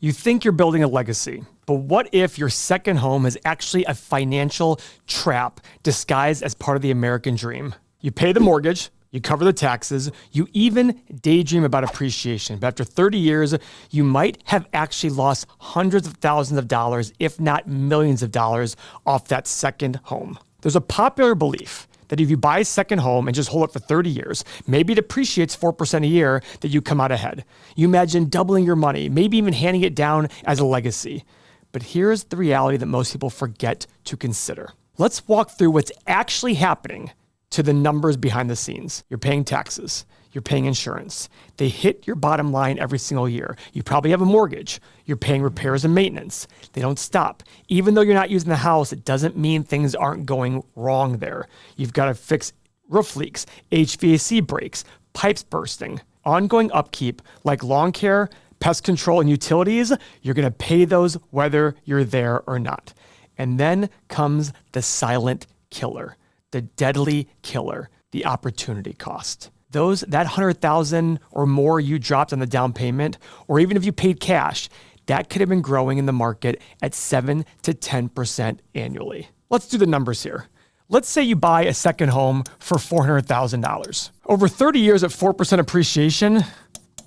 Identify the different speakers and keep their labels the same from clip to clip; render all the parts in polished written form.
Speaker 1: You think you're building a legacy, but what if your second home is actually a financial trap disguised as part of the American dream? You pay the mortgage, you cover the taxes, you even daydream about appreciation. But after 30 years, you might have actually lost hundreds of thousands of dollars, if not millions of dollars, off that second home. There's a popular belief that if you buy a second home and just hold it for 30 years, maybe it appreciates 4% a year, that you come out ahead. You imagine doubling your money, maybe even handing it down as a legacy. But here's the reality that most people forget to consider. Let's walk through what's actually happening to the numbers behind the scenes. You're paying taxes. You're paying insurance. They hit your bottom line every single year. You probably have a mortgage. You're paying repairs and maintenance. They don't stop. Even though you're not using the house, it doesn't mean things aren't going wrong there. You've got to fix roof leaks, HVAC breaks, pipes bursting. Ongoing upkeep like lawn care, pest control, and utilities, you're going to pay those whether you're there or not. And then comes the silent killer, the deadly killer, the opportunity cost. That $100,000 or more you dropped on the down payment, or even if you paid cash, that could have been growing in the market at 7 to 10% annually. Let's do the numbers here. Let's say you buy a second home for $400,000. Over 30 years at 4% appreciation,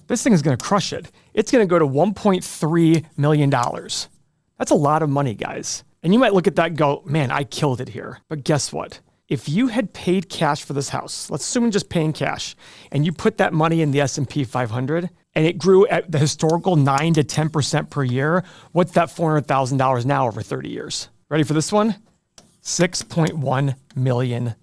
Speaker 1: this thing is going to crush it. It's going to go to $1.3 million. That's a lot of money, guys. And you might look at that and go, man, I killed it here. But guess what? If you had paid cash for this house, let's assume you're just paying cash, and you put that money in the S&P 500, and it grew at the historical 9 to 10% per year, what's that $400,000 now over 30 years? Ready for this one? $6.1 million.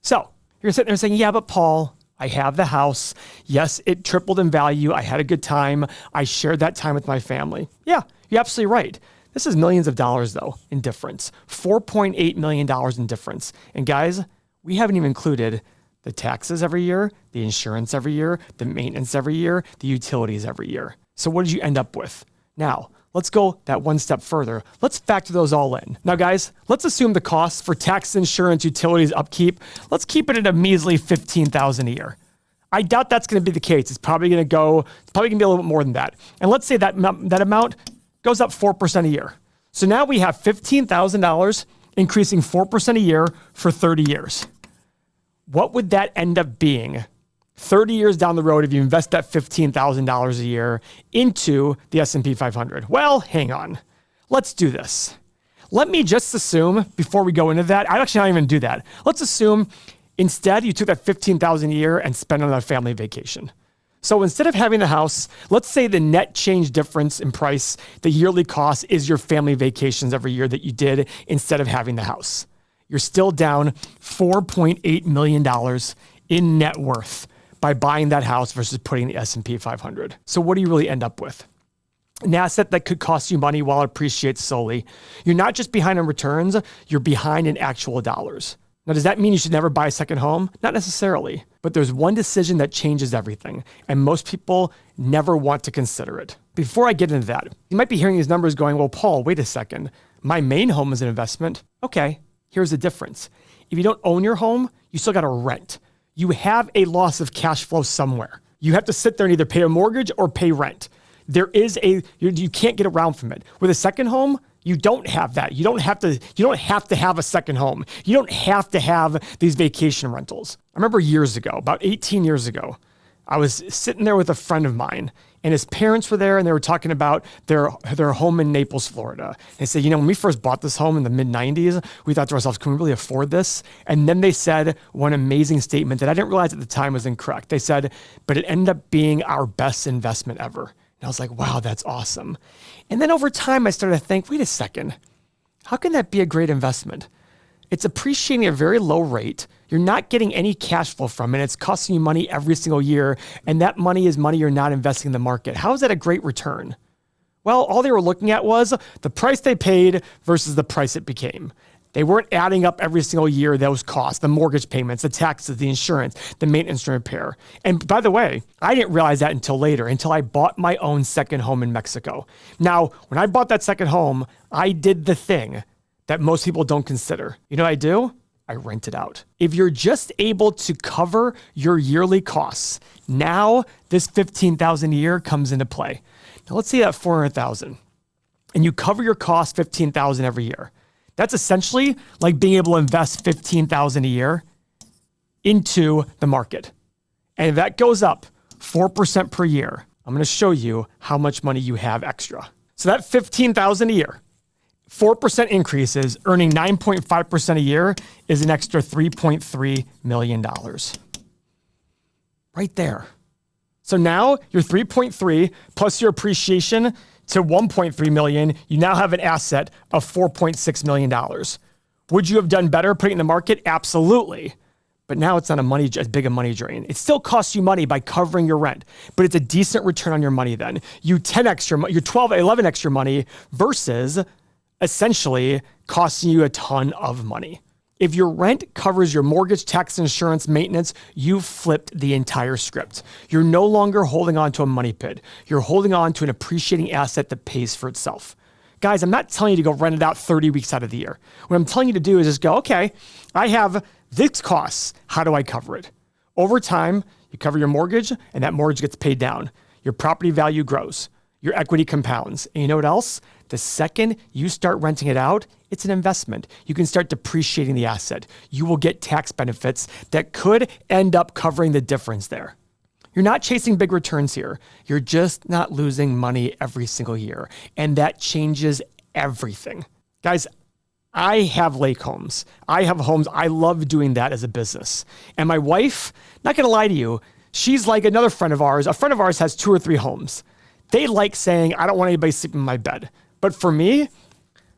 Speaker 1: So you're sitting there saying, yeah, but Paul, I have the house. Yes, it tripled in value. I had a good time. I shared that time with my family. Yeah, you're absolutely right. This is millions of dollars, though, in difference. $4.8 million in difference. And guys, we haven't even included the taxes every year, the insurance every year, the maintenance every year, the utilities every year. So what did you end up with? Now, let's go that one step further. Let's factor those all in. Now, guys, let's assume the costs for tax, insurance, utilities, upkeep, let's keep it at a measly $15,000 a year. I doubt that's going to be the case. It's probably going to be a little bit more than that. And let's say that amount goes up 4% a year. So now we have $15,000 increasing 4% a year for 30 years. What would that end up being 30 years down the road if you invest that $15,000 a year into the S&P 500? Well, hang on. Let's do this. Let me just assume, before we go into that, I actually not even do that. Let's assume instead you took that $15,000 a year and spent it on a family vacation. So instead of having the house, let's say the net change difference in price, the yearly cost is your family vacations every year that you did instead of having the house. You're still down $4.8 million in net worth by buying that house versus putting the S&P 500. So what do you really end up with? An asset that could cost you money while it appreciates slowly. You're not just behind on returns, you're behind in actual dollars. Now, does that mean you should never buy a second home? Not necessarily, but there's one decision that changes everything, and most people never want to consider it. Before I get into that, you might be hearing these numbers going, well, Paul, wait a second. My main home is an investment. Okay, here's the difference. If you don't own your home, you still got to rent. You have a loss of cash flow somewhere. You have to sit there and either pay a mortgage or pay rent. You can't get around from it. With a second home, you don't have that. You don't have to have a second home. You don't have to have these vacation rentals. I remember years ago, about 18 years ago, I was sitting there with a friend of mine, and his parents were there, and they were talking about their home in Naples, Florida. They said, when we first bought this home in the mid-90s, we thought to ourselves, can we really afford this? And then they said one amazing statement that I didn't realize at the time was incorrect. They said, but it ended up being our best investment ever. And I was like, wow, that's awesome. And then over time, I started to think, wait a second, how can that be a great investment? It's appreciating at a very low rate. You're not getting any cash flow from it. It's costing you money every single year. And that money is money you're not investing in the market. How is that a great return? Well, all they were looking at was the price they paid versus the price it became. They weren't adding up every single year those costs, the mortgage payments, the taxes, the insurance, the maintenance and repair. And by the way, I didn't realize that until later, until I bought my own second home in Mexico. Now, when I bought that second home, I did the thing that most people don't consider. You know what I do? I rent it out. If you're just able to cover your yearly costs, now this $15,000 a year comes into play. Now let's say that 400,000 and you cover your cost 15,000 every year. That's essentially like being able to invest 15,000 a year into the market. And if that goes up 4% per year, I'm going to show you how much money you have extra. So that 15,000 a year, 4% increases, earning 9.5% a year is an extra $3.3 million. Right there. So now your 3.3 plus your appreciation to 1.3 million, you now have an asset of $4.6 million. Would you have done better putting it in the market? Absolutely. But now it's not as big a money drain. It still costs you money by covering your rent, but it's a decent return on your money then. You 11 extra money versus essentially costing you a ton of money. If your rent covers your mortgage, tax, insurance, maintenance, you've flipped the entire script. You're no longer holding on to a money pit. You're holding on to an appreciating asset that pays for itself. Guys, I'm not telling you to go rent it out 30 weeks out of the year. What I'm telling you to do is just go, okay, I have this costs. How do I cover it? Over time, you cover your mortgage and that mortgage gets paid down. Your property value grows. Your equity compounds. And you know what else? The second you start renting it out, it's an investment. You can start depreciating the asset. You will get tax benefits that could end up covering the difference there. You're not chasing big returns here. You're just not losing money every single year. And that changes everything. Guys, I have lake homes. I have homes. I love doing that as a business. And my wife, not going to lie to you, she's like another friend of ours. A friend of ours has 2 or 3 homes. They like saying, I don't want anybody sleeping in my bed. But for me,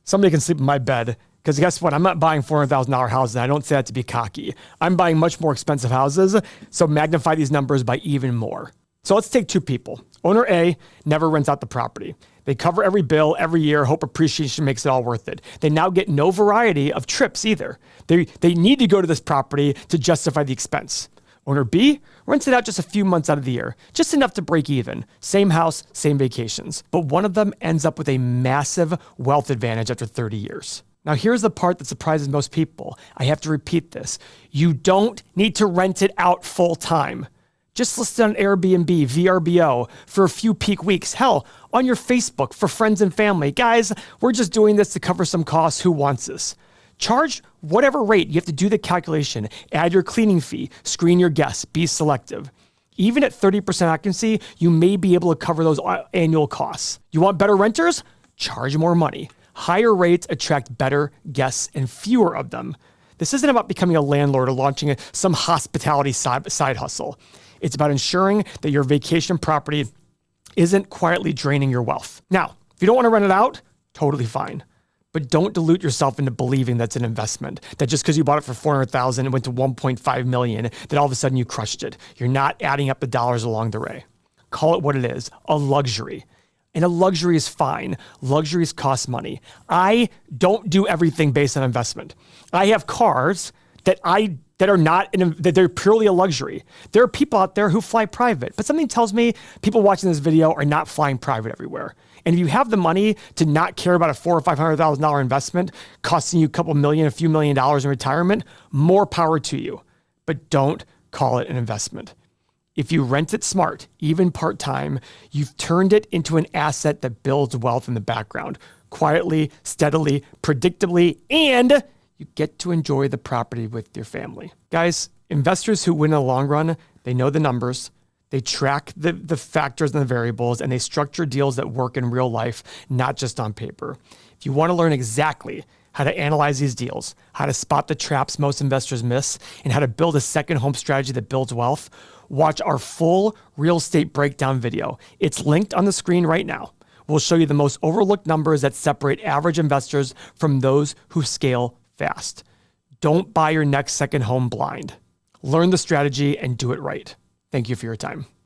Speaker 1: somebody can sleep in my bed because guess what? I'm not buying $400,000 houses. I don't say that to be cocky. I'm buying much more expensive houses. So magnify these numbers by even more. So let's take 2 people. Owner A never rents out the property. They cover every bill every year, hope appreciation makes it all worth it. They now get no variety of trips either. They need to go to this property to justify the expense. Owner B rents it out just a few months out of the year, just enough to break even. Same house, same vacations. But one of them ends up with a massive wealth advantage after 30 years. Now here's the part that surprises most people. I have to repeat this. You don't need to rent it out full time. Just list it on Airbnb, VRBO for a few peak weeks. Hell, on your Facebook for friends and family. Guys, we're just doing this to cover some costs. Who wants this? Charge whatever rate. You have to do the calculation. Add your cleaning fee. Screen your guests. Be selective. Even at 30% occupancy, you may be able to cover those annual costs. You want better renters? Charge more money. Higher rates attract better guests and fewer of them. This isn't about becoming a landlord or launching some hospitality side hustle. It's about ensuring that your vacation property isn't quietly draining your wealth. Now, if you don't want to rent it out, totally fine. But don't dilute yourself into believing that's an investment, that just because you bought it for $400,000 and went to $1.5 million, that all of a sudden you crushed it. You're not adding up the dollars along the way. Call it what it is, a luxury. And a luxury is fine. Luxuries cost money. I don't do everything based on investment. I have cars that they're purely a luxury. There are people out there who fly private, but something tells me people watching this video are not flying private everywhere. And if you have the money to not care about a $400,000 or $500,000 investment costing you a few million dollars in retirement, more power to you. But don't call it an investment. If you rent it smart, even part-time, you've turned it into an asset that builds wealth in the background, quietly, steadily, predictably, and you get to enjoy the property with your family. Guys, investors who win in the long run, they know the numbers, they track the factors and the variables, and they structure deals that work in real life, not just on paper. If you want to learn exactly how to analyze these deals, how to spot the traps most investors miss, and how to build a second home strategy that builds wealth, watch our full real estate breakdown video. It's linked on the screen right now. We'll show you the most overlooked numbers that separate average investors from those who scale fast. Don't buy your next second home blind. Learn the strategy and do it right. Thank you for your time.